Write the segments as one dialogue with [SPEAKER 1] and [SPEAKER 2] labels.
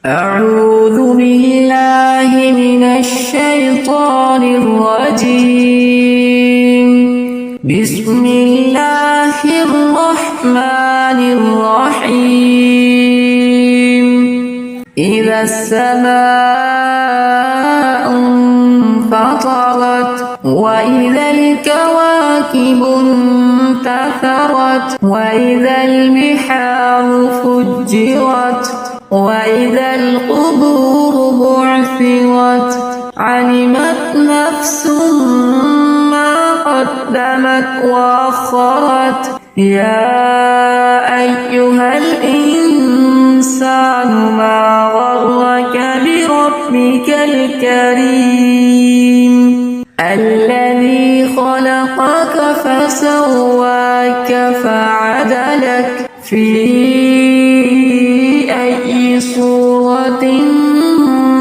[SPEAKER 1] أعوذ بالله من الشيطان الرجيم. بسم الله الرحمن الرحيم. إذا السماء انفطرت وإذا الكواكب انتثرت وإذا البحار فجرت وإذا القبور بعثرت علمت نفس ما قدمت وأخرت يا أيها الإنسان ما غرك بربك الكريم الذي خلقك فسواك فعدلك في أي صورة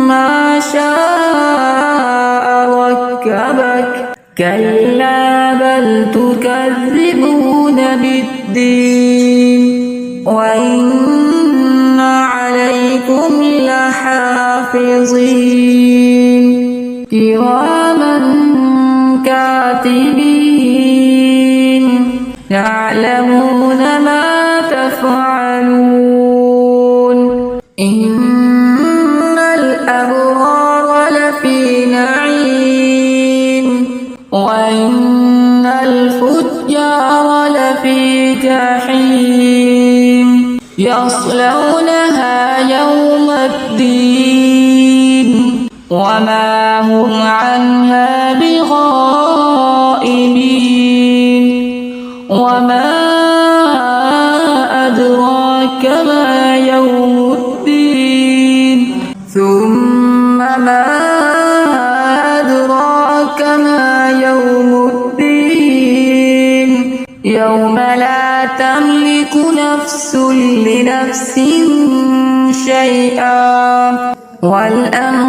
[SPEAKER 1] ما شاء ركبك كلا بل تكذبون بالدين وإن عليكم لحافظين كراما كاتبين يعلمون ما تفعلون. إن الأبرار لفي نعيم وإن الفجار لفي جحيم يصلونها يوم الدين وما هم عنها بغائبين. وما أدراك ما يوم الدين ثم ما أدراك ما يوم الدين يوم لا تملك نفس لنفس شيئا والأمر